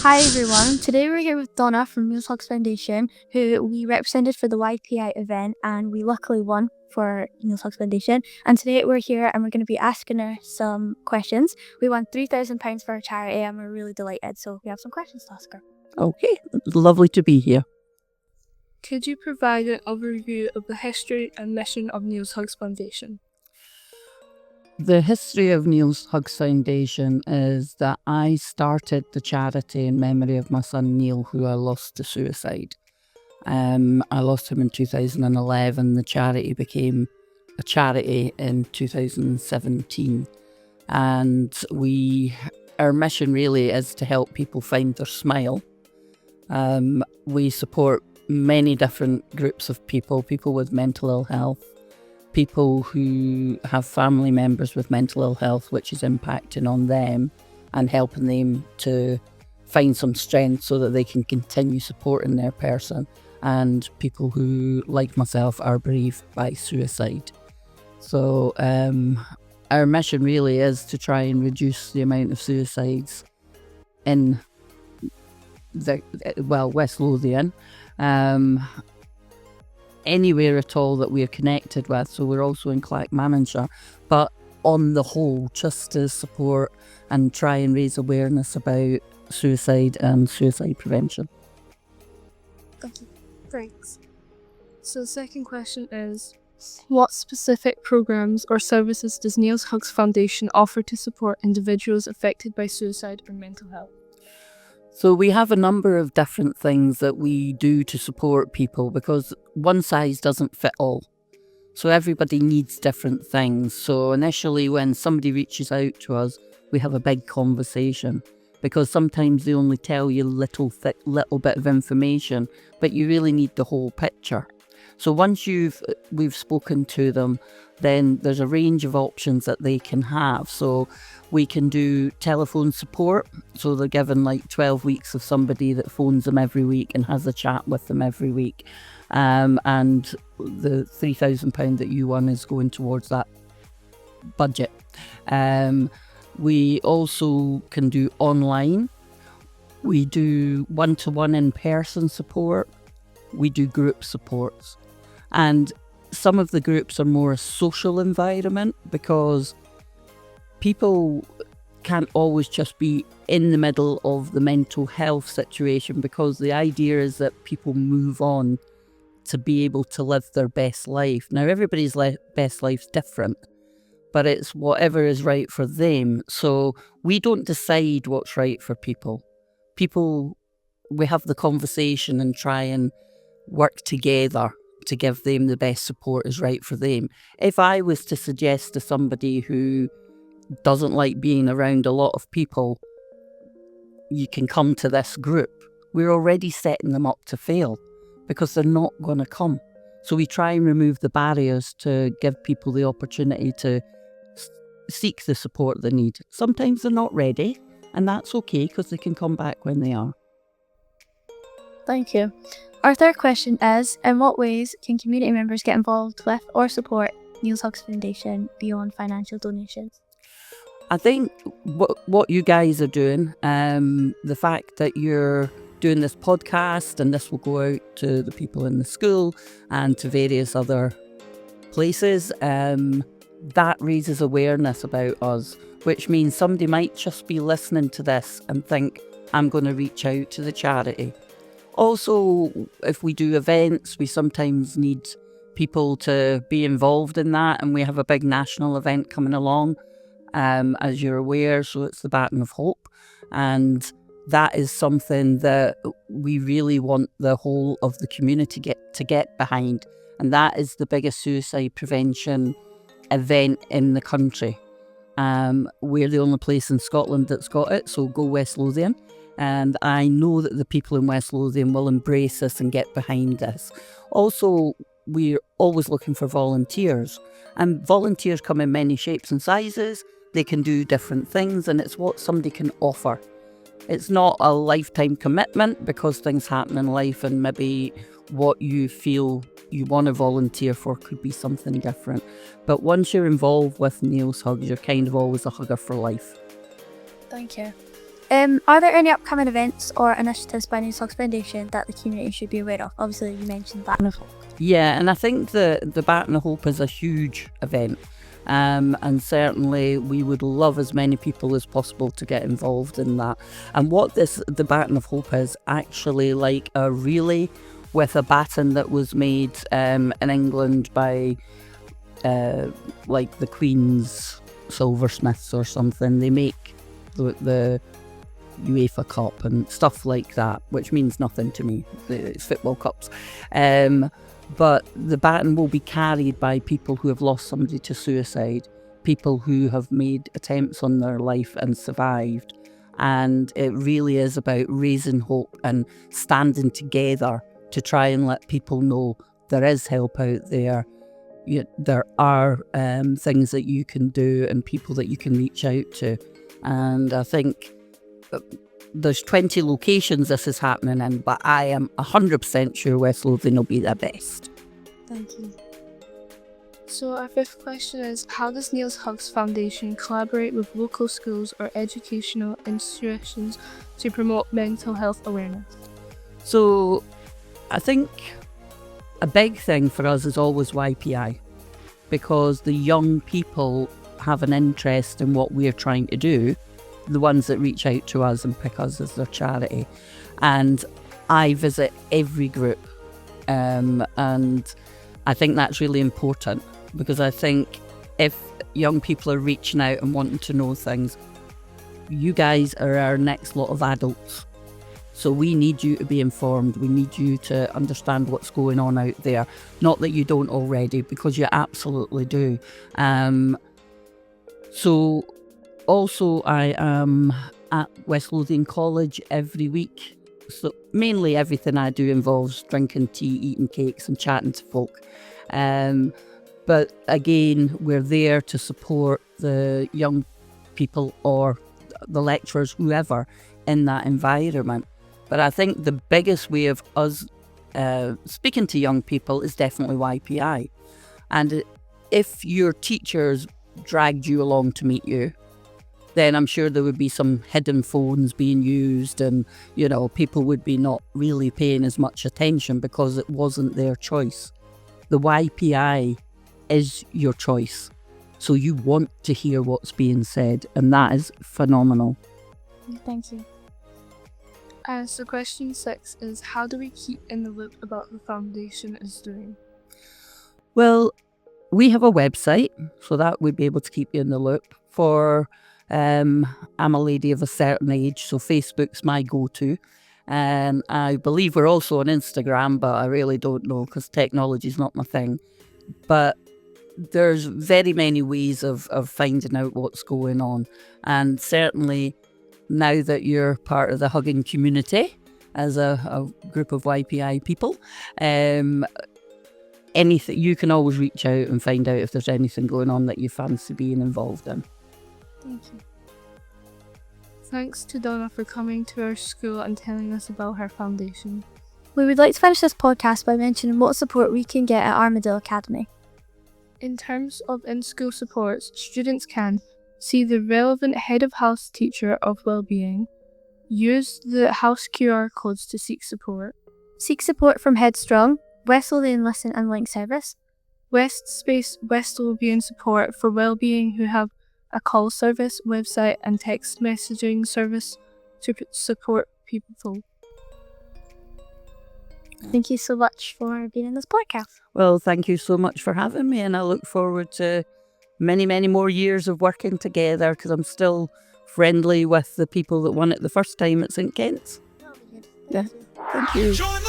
Hi everyone, today we're here with Donna from Meals Hugs Foundation, who we represented for the YPI event and we luckily won for Meals Hugs Foundation. And today we're here and we're going to be asking her some questions. We won £3,000 for our charity and we're really delighted, so we have some questions to ask her. Okay, lovely to be here. Could you provide an overview of the history and mission of Meals Hugs Foundation? The history of Neil's Hugs Foundation is that I started the charity in memory of my son Neil, who I lost to suicide. I lost him in 2011. The charity became a charity in 2017. And our mission really is to help people find their smile. We support many different groups of people with mental ill health, people who have family members with mental ill health, which is impacting on them and helping them to find some strength so that they can continue supporting their person, and people who, like myself, are bereaved by suicide. So our mission really is to try and reduce the amount of suicides in West Lothian, anywhere at all that we're connected with. So we're also in Clackmannanshire, but on the whole, just to support and try and raise awareness about suicide and suicide prevention. Thank you. Thanks. So the second question is, what specific programs or services does Neil's Hugs Foundation offer to support individuals affected by suicide or mental health? So we have a number of different things that we do to support people, because one size doesn't fit all. So everybody needs different things. So initially when somebody reaches out to us, we have a big conversation, because sometimes they only tell you little bit of information, but you really need the whole picture. So once we've spoken to them, then there's a range of options that they can have. So we can do telephone support. So they're given like 12 weeks of somebody that phones them every week and has a chat with them every week. And the £3,000 that you won is going towards that budget. We also can do online. We do one-to-one in-person support. We do group supports. And some of the groups are more a social environment, because people can't always just be in the middle of the mental health situation, because the idea is that people move on to be able to live their best life. Now, everybody's best life's different, but it's whatever is right for them. So we don't decide what's right for people. We have the conversation and try and work together to give them the best support is right for them. If I was to suggest to somebody who doesn't like being around a lot of people, you can come to this group, we're already setting them up to fail, because they're not going to come. So we try and remove the barriers to give people the opportunity to seek the support they need. Sometimes they're not ready, and that's okay, because they can come back when they are. Thank you. Our third question is, in what ways can community members get involved with or support Neil's Hugs Foundation beyond financial donations? I think what you guys are doing, the fact that you're doing this podcast and this will go out to the people in the school and to various other places, that raises awareness about us, which means somebody might just be listening to this and think, I'm going to reach out to the charity. Also, if we do events, we sometimes need people to be involved in that, and we have a big national event coming along, as you're aware, so it's the Baton of Hope, and that is something that we really want the whole of the community to get behind, and that is the biggest suicide prevention event in the country. We're the only place in Scotland that's got it, so go West Lothian. And I know that the people in West Lothian will embrace this and get behind this. Also, we're always looking for volunteers. And volunteers come in many shapes and sizes. They can do different things, and it's what somebody can offer. It's not a lifetime commitment, because things happen in life, and maybe what you feel you want to volunteer for could be something different. But once you're involved with Neil's Hugs, you're kind of always a hugger for life. Thank you. Are there any upcoming events or initiatives by New Slugs Foundation that the community should be aware of? Obviously, you mentioned that. Yeah, and I think the Baton of Hope is a huge event. And certainly we would love as many people as possible to get involved in that. And what the Baton of Hope is actually like a relay with a baton that was made in England by like the Queen's silversmiths or something. They make the UEFA Cup and stuff like that, which means nothing to me. It's football cups. But the baton will be carried by people who have lost somebody to suicide, people who have made attempts on their life and survived. And it really is about raising hope and standing together to try and let people know there is help out there. There are things that you can do and people that you can reach out to. And I think there's 20 locations this is happening in, but I am 100% sure West Lothian will be the best. Thank you. So our fifth question is, how does Niels Hughes Foundation collaborate with local schools or educational institutions to promote mental health awareness? So I think a big thing for us is always YPI, because the young people have an interest in what we're trying to do, the ones that reach out to us and pick us as their charity. And I visit every group, and I think that's really important, because I think if young people are reaching out and wanting to know things, you guys are our next lot of adults. So we need you to be informed. We need you to understand what's going on out there. Not that you don't already, because you absolutely do. So also I am at West Lothian College every week. So mainly everything I do involves drinking tea, eating cakes and chatting to folk. But again, we're there to support the young people or the lecturers, whoever, in that environment. But I think the biggest way of us speaking to young people is definitely YPI. And if your teachers dragged you along to meet you, then I'm sure there would be some hidden phones being used, and people would be not really paying as much attention because it wasn't their choice. The YPI is your choice, so you want to hear what's being said, and that is phenomenal. Thank you. So question 6 is, how do we keep in the loop about the foundation is doing? Well, we have a website, so that would be able to keep you in the loop. I'm a lady of a certain age, so Facebook's my go-to. And I believe we're also on Instagram, but I really don't know because technology's not my thing. But there's very many ways of finding out what's going on. And certainly now that you're part of the hugging community as a group of YPI people, anything, you can always reach out and find out if there's anything going on that you fancy being involved in. Thank you. Thanks to Donna for coming to our school and telling us about her foundation. We would like to finish this podcast by mentioning what support we can get at Armadale Academy. In terms of in-school supports, students can see the relevant head of house teacher of wellbeing, use the house QR codes to seek support, Seek support from Headstrong, West Lothian Listen and Link Service, West Lothian support for wellbeing, who have a call service, website and text messaging service to support people. Thank you so much for being in this podcast. Well, thank you so much for having me, and I look forward to many, many more years of working together, because I'm still friendly with the people that won it the first time at St. Kent's. Yeah. Thank you. Join the